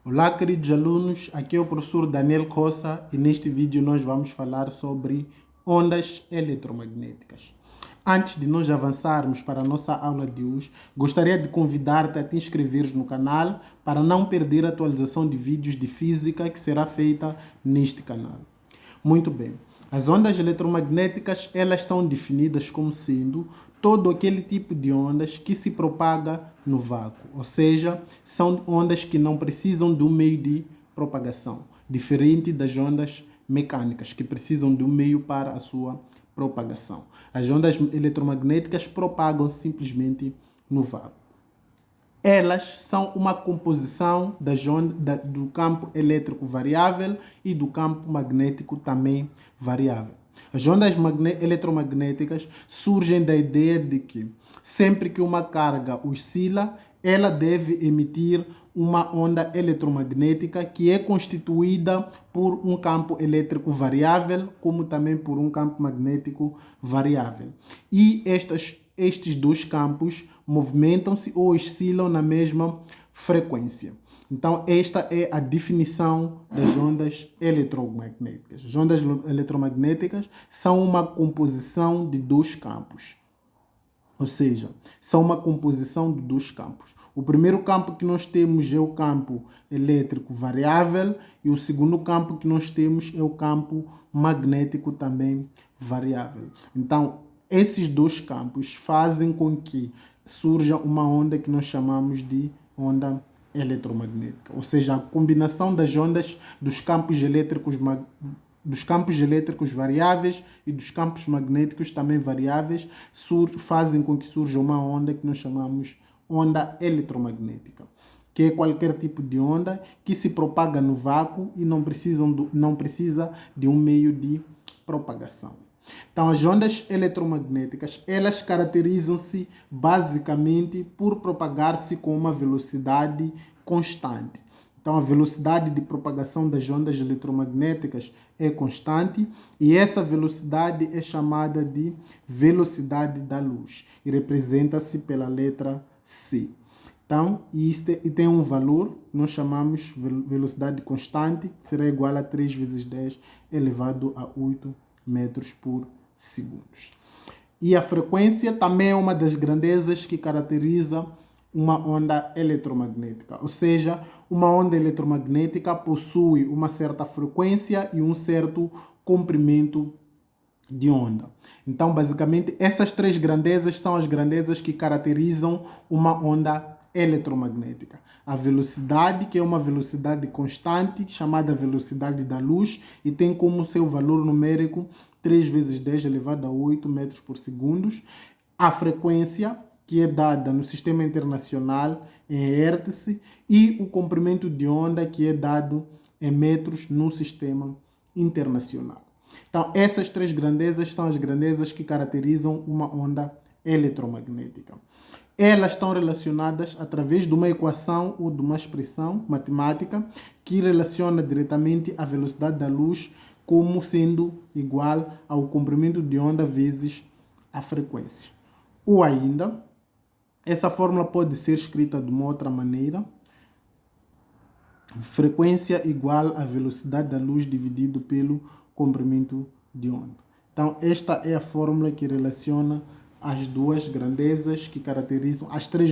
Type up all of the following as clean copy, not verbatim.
Olá, queridos alunos, aqui é o professor Daniel Costa e neste vídeo nós vamos falar sobre ondas eletromagnéticas. Antes de nós avançarmos para a nossa aula de hoje, gostaria de convidar-te a te inscreveres no canal para não perder a atualização de vídeos de física que será feita neste canal. Muito bem. As ondas eletromagnéticas, elas são definidas como sendo todo aquele tipo de ondas que se propaga no vácuo, ou seja, são ondas que não precisam de um meio de propagação, diferente das ondas mecânicas, que precisam de um meio para a sua propagação. As ondas eletromagnéticas propagam simplesmente no vácuo. Elas são uma composição do campo elétrico variável e do campo magnético também variável. As ondas eletromagnéticas surgem da ideia de que sempre que uma carga oscila, ela deve emitir uma onda eletromagnética que é constituída por um campo elétrico variável, como também por um campo magnético variável. E estes dois campos movimentam-se ou oscilam na mesma frequência. Então, esta é a definição das ondas eletromagnéticas. As ondas eletromagnéticas são uma composição de dois campos. Ou seja, são uma composição de dois campos. O primeiro campo que nós temos é o campo elétrico variável e o segundo campo que nós temos é o campo magnético também variável. Então, esses dois campos fazem com que surja uma onda que nós chamamos de onda eletromagnética. Ou seja, a combinação das ondas dos campos elétricos variáveis e dos campos magnéticos também variáveis fazem com que surja uma onda que nós chamamos onda eletromagnética, que é qualquer tipo de onda que se propaga no vácuo e não precisa de um meio de propagação. Então, as ondas eletromagnéticas, elas caracterizam-se basicamente por propagar-se com uma velocidade constante. Então, a velocidade de propagação das ondas eletromagnéticas é constante e essa velocidade é chamada de velocidade da luz e representa-se pela letra C. Então, e tem um valor, nós chamamos velocidade constante, que será igual a 3 vezes 10 elevado a 8 metros por segundo. E a frequência também é uma das grandezas que caracteriza uma onda eletromagnética. Ou seja, uma onda eletromagnética possui uma certa frequência e um certo comprimento de onda. Então, basicamente, essas três grandezas são as grandezas que caracterizam uma onda eletromagnética. A velocidade, que é uma velocidade constante, chamada velocidade da luz, e tem como seu valor numérico 3 vezes 10 elevado a 8 metros por segundo. A frequência, que é dada no sistema internacional em Hertz, e o comprimento de onda, que é dado em metros no sistema internacional. Então, essas três grandezas são as grandezas que caracterizam uma onda eletromagnética. Elas estão relacionadas através de uma equação ou de uma expressão matemática que relaciona diretamente a velocidade da luz como sendo igual ao comprimento de onda vezes a frequência. Ou ainda, essa fórmula pode ser escrita de uma outra maneira: frequência igual à velocidade da luz dividido pelo comprimento de onda. Então, esta é a fórmula que relaciona as três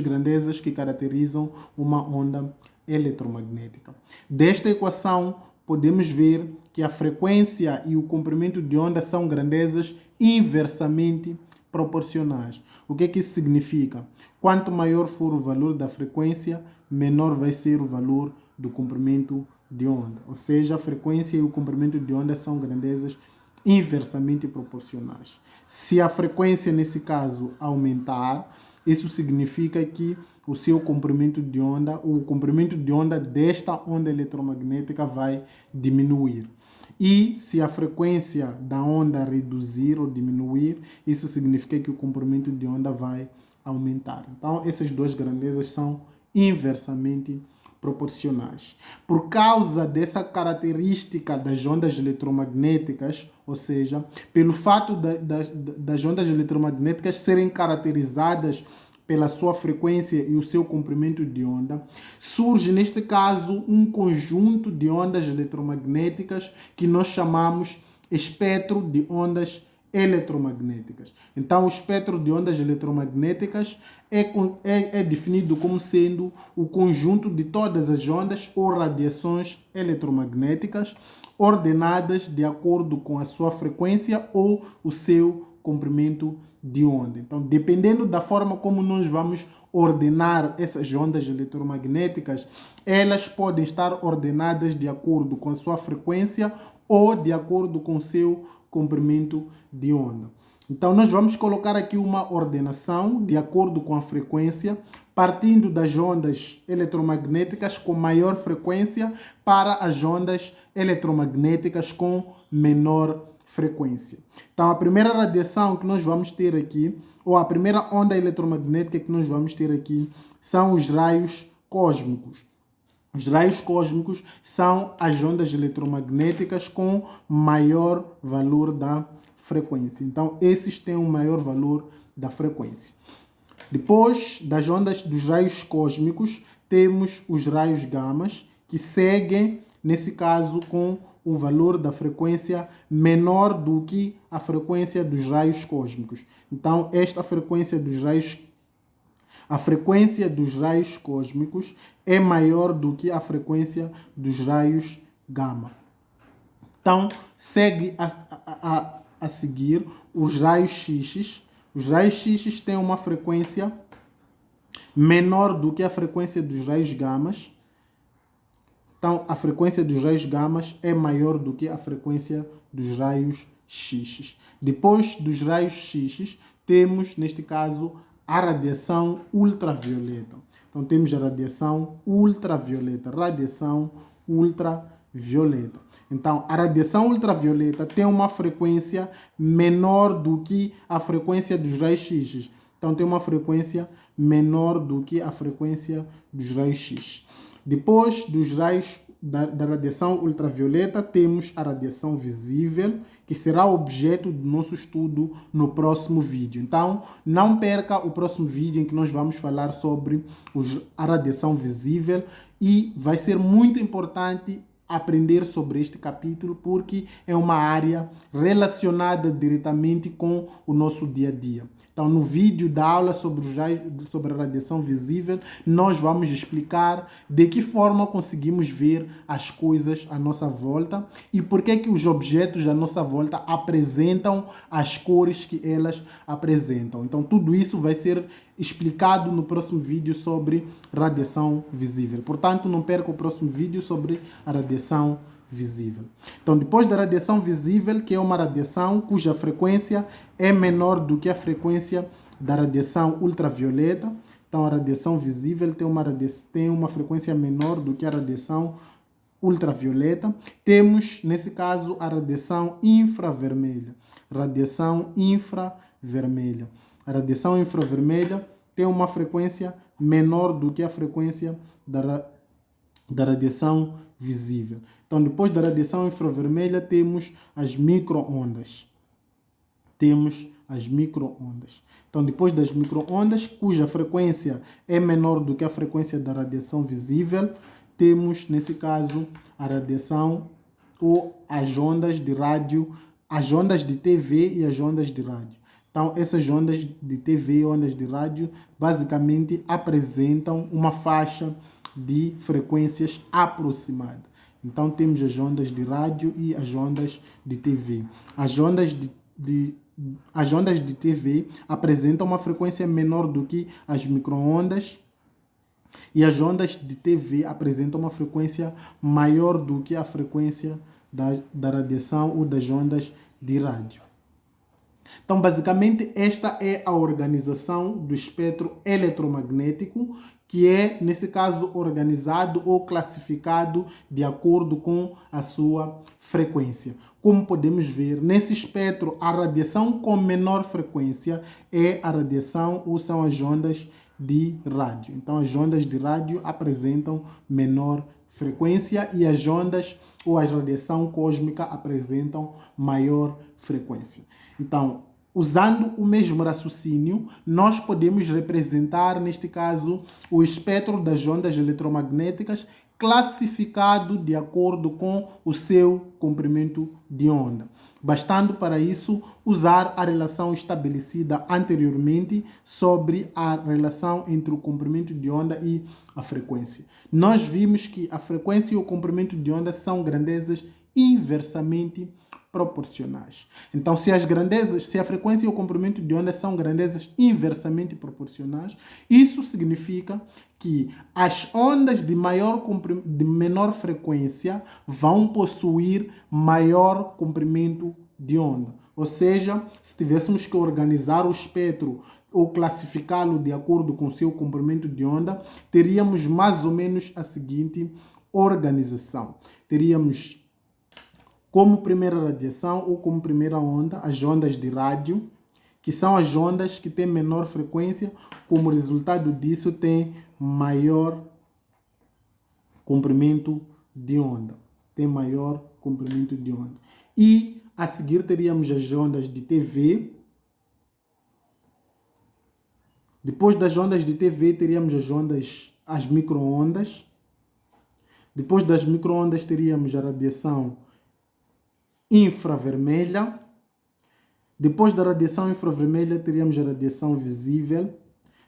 grandezas que caracterizam uma onda eletromagnética. Desta equação, podemos ver que a frequência e o comprimento de onda são grandezas inversamente proporcionais. O que isso significa? Quanto maior for o valor da frequência, menor vai ser o valor do comprimento de onda. Ou seja, a frequência e o comprimento de onda são grandezas inversamente proporcionais. Se a frequência, nesse caso, aumentar, isso significa que o seu comprimento de onda, ou o comprimento de onda desta onda eletromagnética vai diminuir. E se a frequência da onda reduzir ou diminuir, isso significa que o comprimento de onda vai aumentar. Então, essas duas grandezas são inversamente proporcionais. Por causa dessa característica das ondas eletromagnéticas, ou seja, pelo fato das ondas eletromagnéticas serem caracterizadas pela sua frequência e o seu comprimento de onda, surge, neste caso, um conjunto de ondas eletromagnéticas que nós chamamos espectro de ondas eletromagnéticas. Então, o espectro de ondas eletromagnéticas é definido como sendo o conjunto de todas as ondas ou radiações eletromagnéticas ordenadas de acordo com a sua frequência ou o seu comprimento de onda. Então, dependendo da forma como nós vamos ordenar essas ondas eletromagnéticas, elas podem estar ordenadas de acordo com a sua frequência ou de acordo com o seu comprimento de onda. Então, nós vamos colocar aqui uma ordenação de acordo com a frequência, partindo das ondas eletromagnéticas com maior frequência para as ondas eletromagnéticas com menor frequência. Então, a primeira radiação que nós vamos ter aqui, ou a primeira onda eletromagnética que nós vamos ter aqui, são os raios cósmicos. Os raios cósmicos são as ondas eletromagnéticas com maior valor da frequência. Então, esses têm um maior valor da frequência. Depois das ondas dos raios cósmicos, temos os raios gamas, que seguem, nesse caso, com o valor da frequência menor do que a frequência dos raios cósmicos. Então, a frequência dos raios cósmicos é maior do que a frequência dos raios gama. Então, segue a seguir os raios X. Os raios X têm uma frequência menor do que a frequência dos raios gamas. Então, a frequência dos raios gamas é maior do que a frequência dos raios X. Depois dos raios X, temos, neste caso, a radiação ultravioleta. Então, temos a radiação ultravioleta. Então, a radiação ultravioleta tem uma frequência menor do que a frequência dos raios X. Então, tem uma frequência menor do que a frequência dos raios X. Depois dos raios da radiação ultravioleta, temos a radiação visível, que será objeto do nosso estudo no próximo vídeo. Então, não perca o próximo vídeo em que nós vamos falar sobre a radiação visível, e vai ser muito importante aprender sobre este capítulo, porque é uma área relacionada diretamente com o nosso dia a dia. Então, no vídeo da aula sobre a radiação visível, nós vamos explicar de que forma conseguimos ver as coisas à nossa volta e por que os objetos à nossa volta apresentam as cores que elas apresentam. Então, tudo isso vai ser explicado no próximo vídeo sobre radiação visível. Portanto, não perca o próximo vídeo sobre a radiação visível. Então, depois da radiação visível, que é uma radiação cuja frequência é menor do que a frequência da radiação ultravioleta. Então, a radiação visível tem uma frequência menor do que a radiação ultravioleta. Temos, nesse caso, a radiação infravermelha. A radiação infravermelha tem uma frequência menor do que a frequência da radiação visível. Então, depois da radiação infravermelha, temos as micro-ondas. Então, depois das micro-ondas, cuja frequência é menor do que a frequência da radiação visível, temos, nesse caso, a radiação ou as ondas de rádio, as ondas de TV e as ondas de rádio. Então, essas ondas de TV e ondas de rádio basicamente apresentam uma faixa de frequências aproximada. Então, temos as ondas de rádio e as ondas de TV. As ondas de TV apresentam uma frequência menor do que as micro-ondas, e as ondas de TV apresentam uma frequência maior do que a frequência da radiação ou das ondas de rádio. Então, basicamente, esta é a organização do espectro eletromagnético, que é, nesse caso, organizado ou classificado de acordo com a sua frequência. Como podemos ver, nesse espectro, a radiação com menor frequência é a radiação ou são as ondas de rádio. Então, as ondas de rádio apresentam menor frequência e as ondas ou a radiação cósmica apresentam maior frequência. Então, usando o mesmo raciocínio, nós podemos representar, neste caso, o espectro das ondas eletromagnéticas classificado de acordo com o seu comprimento de onda. Bastando para isso usar a relação estabelecida anteriormente sobre a relação entre o comprimento de onda e a frequência. Nós vimos que a frequência e o comprimento de onda são grandezas inversamente proporcionais. Então, se a frequência e o comprimento de onda são grandezas inversamente proporcionais, isso significa que as ondas de menor frequência vão possuir maior comprimento de onda. Ou seja, se tivéssemos que organizar o espectro ou classificá-lo de acordo com seu comprimento de onda, teríamos mais ou menos a seguinte organização. Teríamos como primeira radiação ou como primeira onda as ondas de rádio, que são as ondas que têm menor frequência, como resultado disso tem maior comprimento de onda. Tem maior comprimento de onda. E a seguir teríamos as ondas de TV. Depois das ondas de TV teríamos as micro-ondas. Depois das micro-ondas teríamos a radiação infravermelha. Depois da radiação infravermelha teríamos a radiação visível.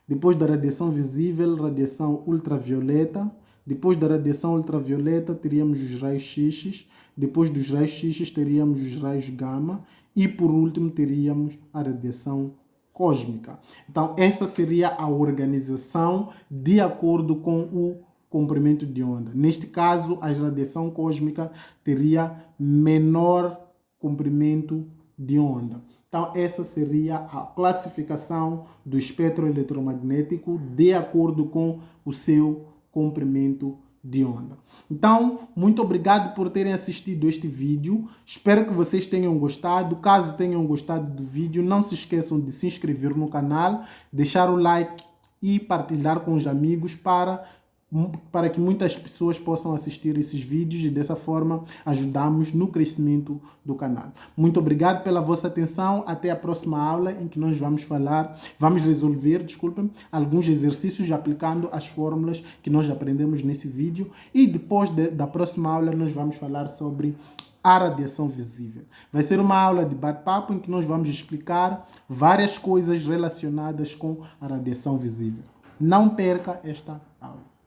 Depois da radiação visível, radiação ultravioleta. Depois da radiação ultravioleta teríamos os raios X. Depois dos raios X teríamos os raios gama. E por último teríamos a radiação cósmica. Então essa seria a organização de acordo com o comprimento de onda. Neste caso, a radiação cósmica teria menor comprimento de onda. Então, essa seria a classificação do espectro eletromagnético de acordo com o seu comprimento de onda. Então, muito obrigado por terem assistido este vídeo. Espero que vocês tenham gostado. Caso tenham gostado do vídeo, não se esqueçam de se inscrever no canal, deixar o like e partilhar com os amigos para que muitas pessoas possam assistir esses vídeos e dessa forma ajudamos no crescimento do canal. Muito obrigado pela vossa atenção. Até a próxima aula em que nós vamos resolver, alguns exercícios aplicando as fórmulas que nós aprendemos nesse vídeo e depois da próxima aula nós vamos falar sobre a radiação visível. Vai ser uma aula de bate-papo em que nós vamos explicar várias coisas relacionadas com a radiação visível. Não perca esta aula.